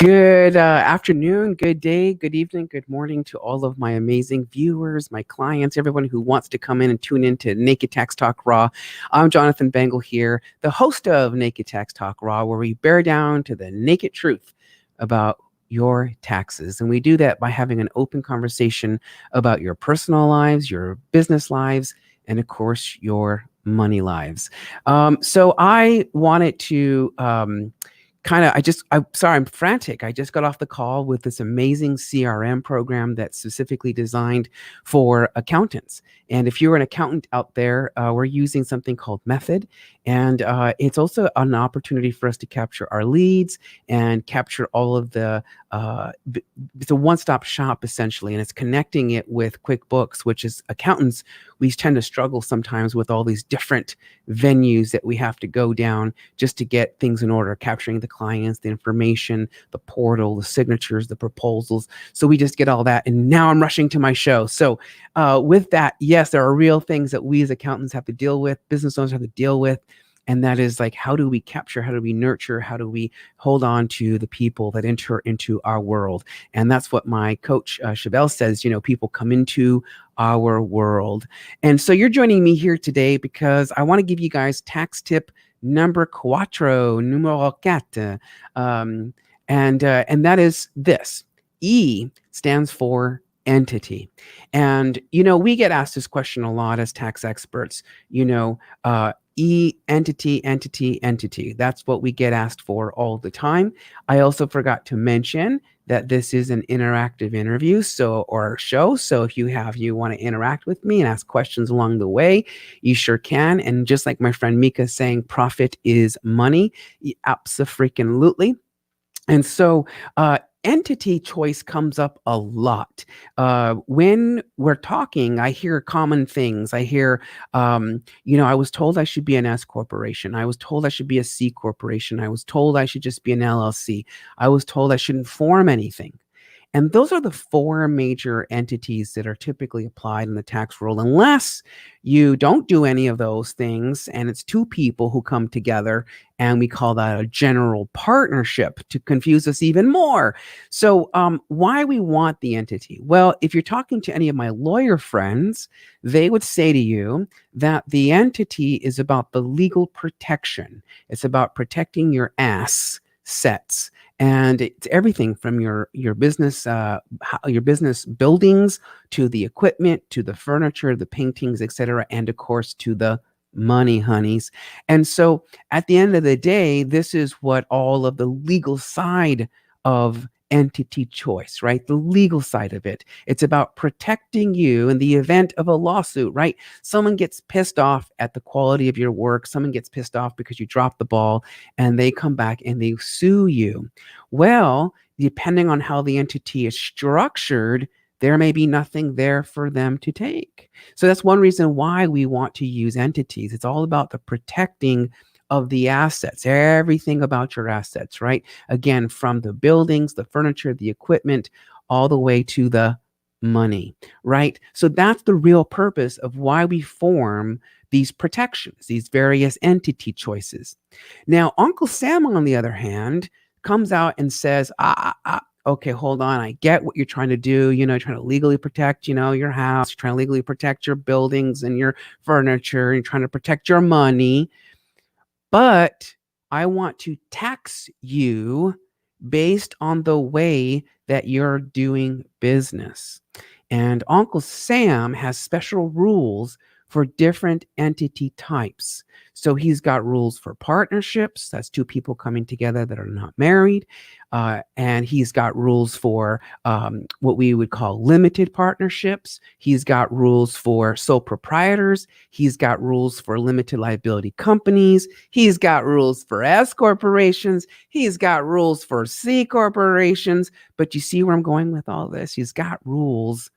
Good afternoon, good day, good evening, good morning to all of my amazing viewers, my clients, everyone who wants to come in and tune in to Naked Tax Talk Raw. I'm Jonathan Bengal here, the host of Naked Tax Talk Raw, where we bear down to the naked truth about your taxes. And we do that by having an open conversation about your personal lives, your business lives, and of course, your money lives. So I wanted to I'm sorry, I'm frantic. I just got off the call with this amazing CRM program that's specifically designed for accountants. And if you're an accountant out there, we're using something called Method. And it's also an opportunity for us to capture our leads and capture all of it's a one-stop shop essentially. And it's connecting it with QuickBooks, which is accountants. We tend to struggle sometimes with all these different venues that we have to go down just to get things in order, capturing the clients, the information, the portal, the signatures, the proposals. So we just get all that. And now I'm rushing to my show. So with that, yes, there are real things that we as accountants have to deal with, business owners have to deal with. And that is like, how do we capture, how do we nurture, how do we hold on to the people that enter into our world? And that's what my coach, Chevelle, says, people come into our world. And so you're joining me here today because I want to give you guys tax tip number numero quatre. And that is this. E stands for entity. And, we get asked this question a lot as tax experts, entity. That's what we get asked for all the time. I also forgot to mention that this is an interactive interview or show. So if you want to interact with me and ask questions along the way, you sure can. And just like my friend Mika saying, profit is money. Abso-freaking-lutely. And so entity choice comes up a lot. When we're talking, I hear common things. I hear, I was told I should be an S corporation. I was told I should be a C corporation. I was told I should just be an LLC. I was told I shouldn't form anything. And those are the four major entities that are typically applied in the tax world, unless you don't do any of those things and it's two people who come together, and we call that a general partnership to confuse us even more. So why we want the entity? Well, if you're talking to any of my lawyer friends, they would say to you that the entity is about the legal protection. It's about protecting your assets. And it's everything from your business your business buildings to the equipment, to the furniture, the paintings, etc., and of course to the money, honeys. And so at the end of the day, this is what all of the legal side of entity choice, right? The legal side of it. It's about protecting you in the event of a lawsuit, right? Someone gets pissed off at the quality of your work. Someone gets pissed off because you dropped the ball, and they come back and they sue you. Well, depending on how the entity is structured, there may be nothing there for them to take. So that's one reason why we want to use entities. It's all about the protecting of the assets, everything about your assets, right? Again, from the buildings, the furniture, the equipment, all the way to the money, right? So that's the real purpose of why we form these protections, these various entity choices. Now, Uncle Sam, on the other hand, comes out and says, okay, hold on. I get what you're trying to do. You're trying to legally protect, your house. You're trying to legally protect your buildings and your furniture. You're trying to protect your money. But I want to tax you based on the way that you're doing business. And Uncle Sam has special rules for different entity types. So he's got rules for partnerships. That's two people coming together that are not married. And he's got rules for what we would call limited partnerships. He's got rules for sole proprietors. He's got rules for limited liability companies. He's got rules for S corporations. He's got rules for C corporations. But you see where I'm going with all this? He's got rules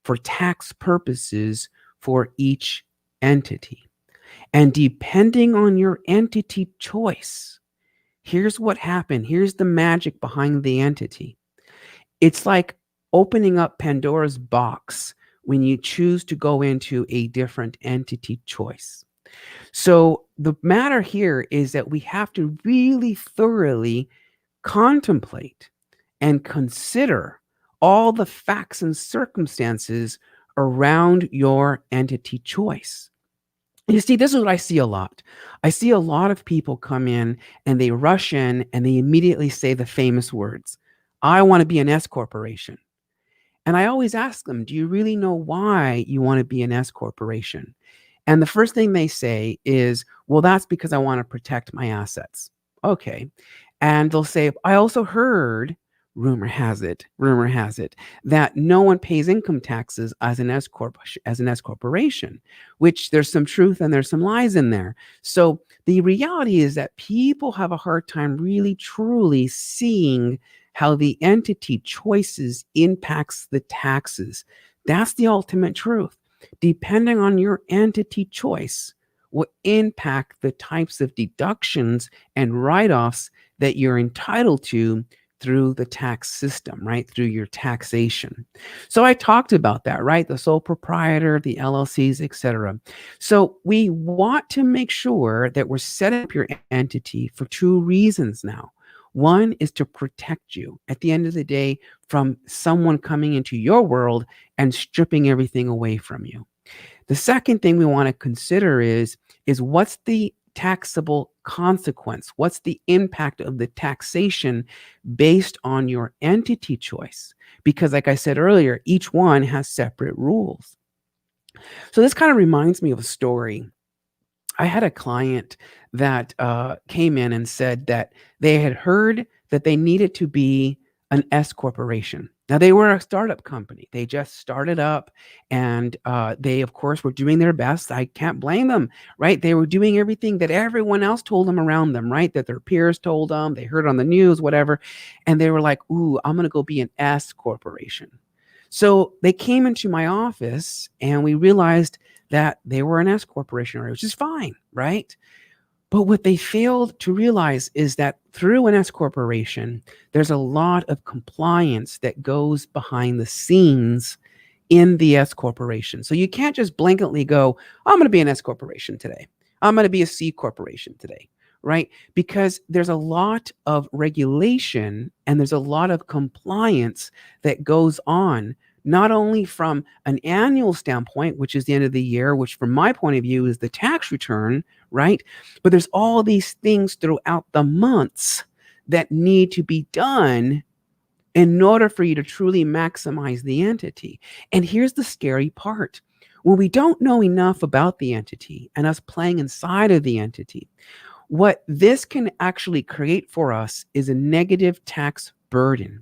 for tax purposes for each entity. And depending on your entity choice, here's what happened. Here's the magic behind the entity. It's like opening up Pandora's box when you choose to go into a different entity choice. So the matter here is that we have to really thoroughly contemplate and consider all the facts and circumstances around your entity choice. You see, this is what I see a lot. I see a lot of people come in and they rush in and they immediately say the famous words, I want to be an S corporation. And I always ask them, do you really know why you want to be an S corporation? And the first thing they say is, well, that's because I want to protect my assets. Okay. And they'll say, I also heard, rumor has it, that no one pays income taxes as an S corporation, which there's some truth and there's some lies in there. So the reality is that people have a hard time really truly seeing how the entity choices impacts the taxes. That's the ultimate truth. Depending on your entity choice will impact the types of deductions and write-offs that you're entitled to through the tax system, right? Through your taxation. So I talked about that, right? The sole proprietor, the LLCs, etc. So we want to make sure that we're setting up your entity for two reasons now. One is to protect you at the end of the day from someone coming into your world and stripping everything away from you. The second thing we want to consider is what's the taxable consequence? What's the impact of the taxation based on your entity choice? Because like I said earlier, each one has separate rules. So this kind of reminds me of a story. I had a client that came in and said that they had heard that they needed to be an S corporation. Now, they were a startup company. They just started up and they, of course, were doing their best. I can't blame them, right? They were doing everything that everyone else told them around them, right? That their peers told them, they heard on the news, whatever. And they were like, ooh, I'm going to go be an S corporation. So they came into my office and we realized that they were an S corporation, which is fine, right? But what they failed to realize is that through an S corporation, there's a lot of compliance that goes behind the scenes in the S corporation. So you can't just blanketly go, I'm going to be an S corporation today. I'm going to be a C corporation today, right? Because there's a lot of regulation and there's a lot of compliance that goes on, not only from an annual standpoint, which is the end of the year, which from my point of view is the tax return, right? But there's all these things throughout the months that need to be done in order for you to truly maximize the entity. And here's the scary part. When we don't know enough about the entity and us playing inside of the entity, what this can actually create for us is a negative tax burden.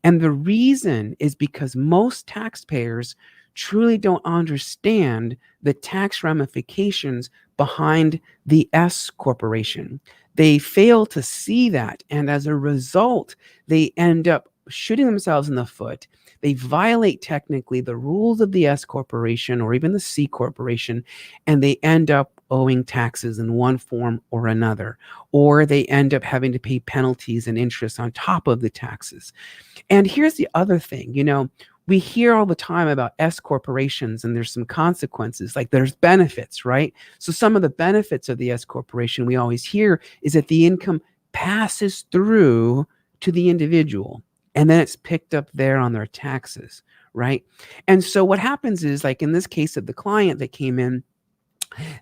And the reason is because most taxpayers truly don't understand the tax ramifications behind the S corporation. They fail to see that. And as a result, they end up shooting themselves in the foot. They violate technically the rules of the S corporation or even the C corporation, and they end up owing taxes in one form or another, or they end up having to pay penalties and interest on top of the taxes. And here's the other thing, we hear all the time about S corporations and there's some consequences, like there's benefits, right? So some of the benefits of the S corporation we always hear is that the income passes through to the individual and then it's picked up there on their taxes, right? And so what happens is, like in this case of the client that came in,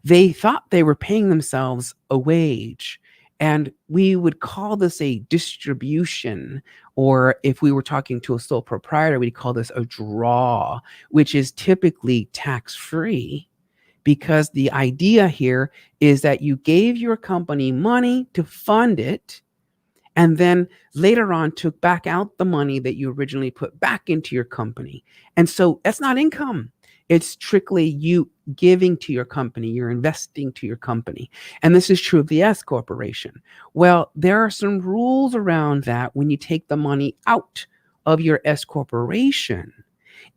they thought they were paying themselves a wage. And we would call this a distribution, or if we were talking to a sole proprietor, we'd call this a draw, which is typically tax-free, because the idea here is that you gave your company money to fund it, and then later on took back out the money that you originally put back into your company. And so that's not income. It's strictly you giving to your company, you're investing to your company. And this is true of the S corporation. Well, there are some rules around that when you take the money out of your S corporation.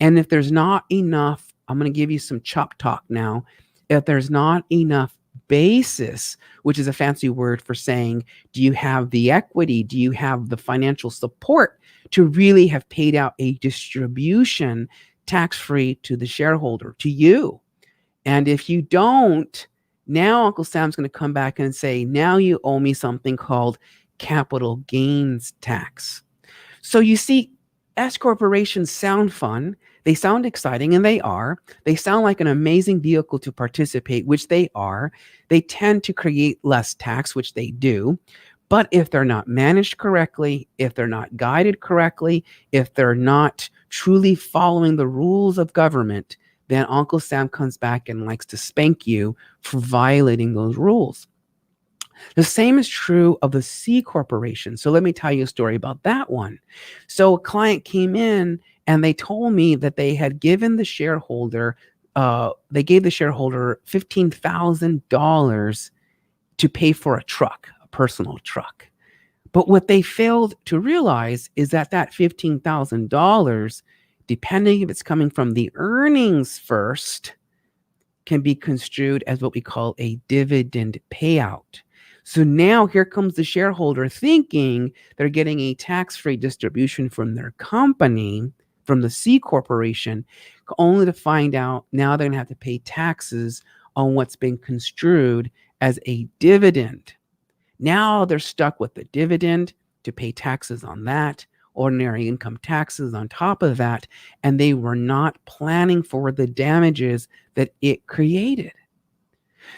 And if there's not enough, I'm going to give you some chop talk now. If there's not enough basis, which is a fancy word for saying, do you have the equity? Do you have the financial support to really have paid out a distribution tax-free to the shareholder, to you? And if you don't, now Uncle Sam's going to come back and say, now you owe me something called capital gains tax. So you see, S corporations sound fun. They sound exciting, and they are. They sound like an amazing vehicle to participate, which they are. They tend to create less tax, which they do. But if they're not managed correctly, if they're not guided correctly, if they're not truly following the rules of government, then Uncle Sam comes back and likes to spank you for violating those rules. The same is true of the C corporation. So let me tell you a story about that one. So a client came in and they told me that they had given the shareholder, they gave the shareholder $15,000 to pay for a truck, a personal truck. But what they failed to realize is that that $15,000, depending if it's coming from the earnings first, can be construed as what we call a dividend payout. So now here comes the shareholder thinking they're getting a tax-free distribution from their company, from the C corporation, only to find out now they're going to have to pay taxes on what's been construed as a dividend. Now they're stuck with the dividend to pay taxes on that, ordinary income taxes on top of that, and they were not planning for the damages that it created.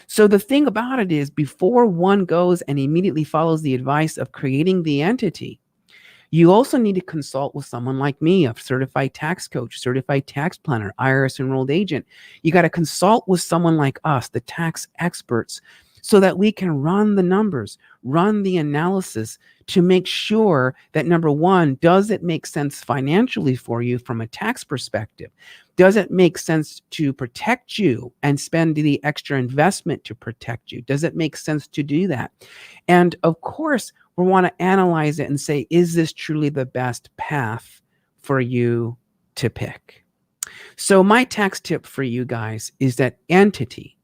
So the thing about it is, before one goes and immediately follows the advice of creating the entity, you also need to consult with someone like me, a certified tax coach, certified tax planner, IRS enrolled agent. You got to consult with someone like us, the tax experts, so that we can run the numbers, run the analysis to make sure that, number one, does it make sense financially for you from a tax perspective? Does it make sense to protect you and spend the extra investment to protect you? Does it make sense to do that? And of course, we want to analyze it and say, is this truly the best path for you to pick? So my tax tip for you guys is that entity,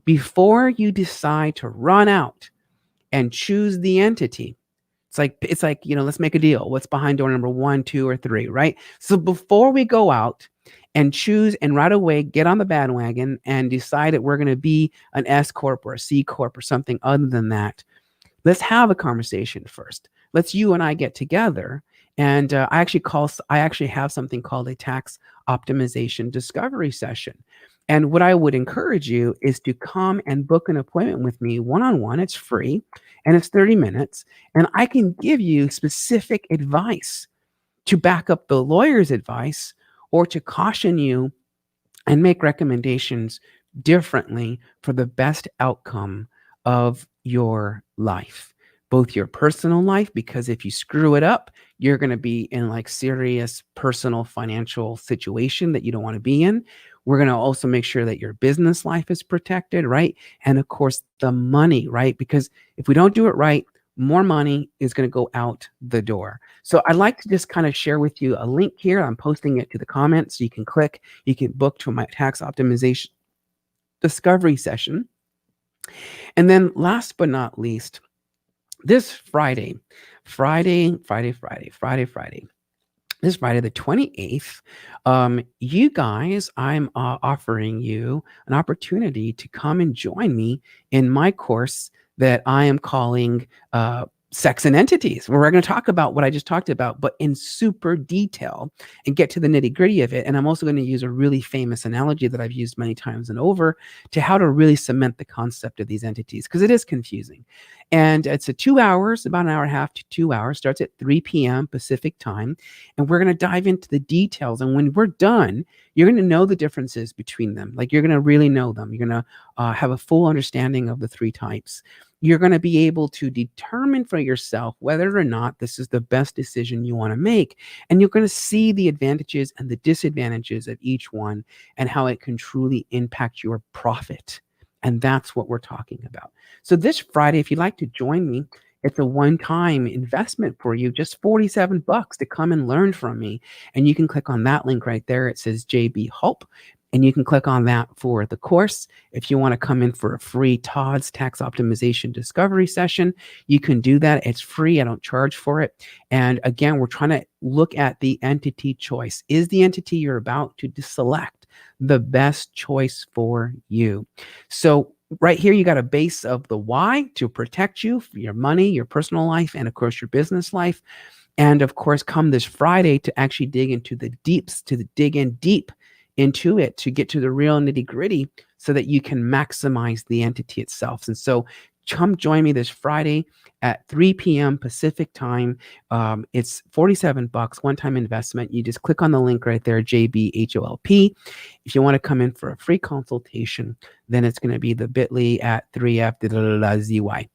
before you decide to run out and choose the entity, it's like, let's make a deal. What's behind door number 1, 2, or 3, right? So before we go out and choose and right away get on the bandwagon and decide that we're going to be an S corp or a C corp or something other than that, let's have a conversation first. Let's you and I get together. And I actually have something called a tax optimization discovery session. And what I would encourage you is to come and book an appointment with me one-on-one. It's free and it's 30 minutes. And I can give you specific advice to back up the lawyer's advice or to caution you and make recommendations differently for the best outcome of your life, both your personal life, because if you screw it up, you're going to be in like serious personal financial situation that you don't want to be in. We're going to also make sure that your business life is protected, right? And of course, the money, right? Because if we don't do it right, more money is going to go out the door. So I'd like to just kind of share with you a link here. I'm posting it to the comments. So you can click, you can book to my tax optimization discovery session. And then last but not least, this Friday, this Friday the 28th, you guys, I'm offering you an opportunity to come and join me in my course that I am calling Sex and Entities, where we're going to talk about what I just talked about, but in super detail and get to the nitty gritty of it. And I'm also going to use a really famous analogy that I've used many times and over to how to really cement the concept of these entities, because it is confusing. And it's a 2 hours, about an hour and a half to 2 hours, starts at 3 p.m. Pacific time. And we're going to dive into the details. And when we're done, you're going to know the differences between them. Like, you're going to really know them. You're going to have a full understanding of the 3 types. You're going to be able to determine for yourself whether or not this is the best decision you want to make. And you're going to see the advantages and the disadvantages of each one and how it can truly impact your profit. And that's what we're talking about. So this Friday, if you'd like to join me, it's a one-time investment for you, just $47 to come and learn from me. And you can click on that link right there. It says JB Hulp. And you can click on that for the course. If you want to come in for a free Todd's Tax Optimization Discovery session, you can do that. It's free. I don't charge for it. And again, we're trying to look at the entity choice. Is the entity you're about to select the best choice for you? So right here, you got a base of the why to protect you for your money, your personal life, and of course your business life. And of course, come this Friday to actually dig into the deeps, dig in deep into it to get to the real nitty gritty so that you can maximize the entity itself. And so come join me this Friday at 3 p.m. Pacific time. It's $47, one-time investment. You just click on the link right there, JBHOLP. If you want to come in for a free consultation, then it's going to be the bit.ly at 3F ZY.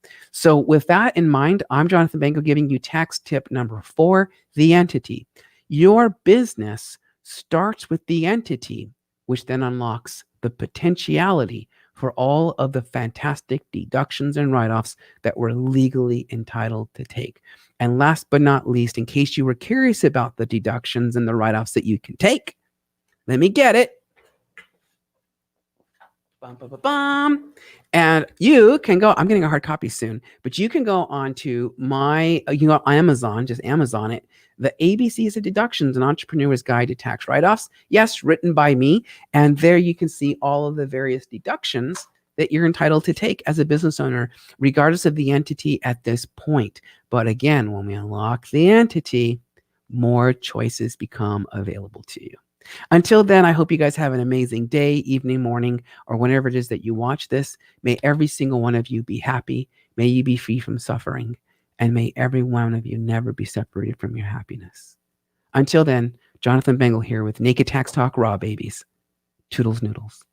With that in mind, I'm Jonathan Benko giving you tax tip number 4, the entity. Your business starts with the entity, which then unlocks the potentiality for all of the fantastic deductions and write-offs that we're legally entitled to take. And last but not least, in case you were curious about the deductions and the write-offs that you can take, let me get it. Bum, bum, bum, bum. And you can go, I'm getting a hard copy soon, but you can go on to Amazon, just Amazon it, the ABCs of Deductions, an Entrepreneur's Guide to Tax Write-Offs. Yes, written by me. And there you can see all of the various deductions that you're entitled to take as a business owner, regardless of the entity at this point. But again, when we unlock the entity, more choices become available to you. Until then, I hope you guys have an amazing day, evening, morning, or whenever it is that you watch this. May every single one of you be happy. May you be free from suffering. And may every one of you never be separated from your happiness. Until then, Jonathan Bengal here with Naked Tax Talk Raw Babies. Toodles noodles.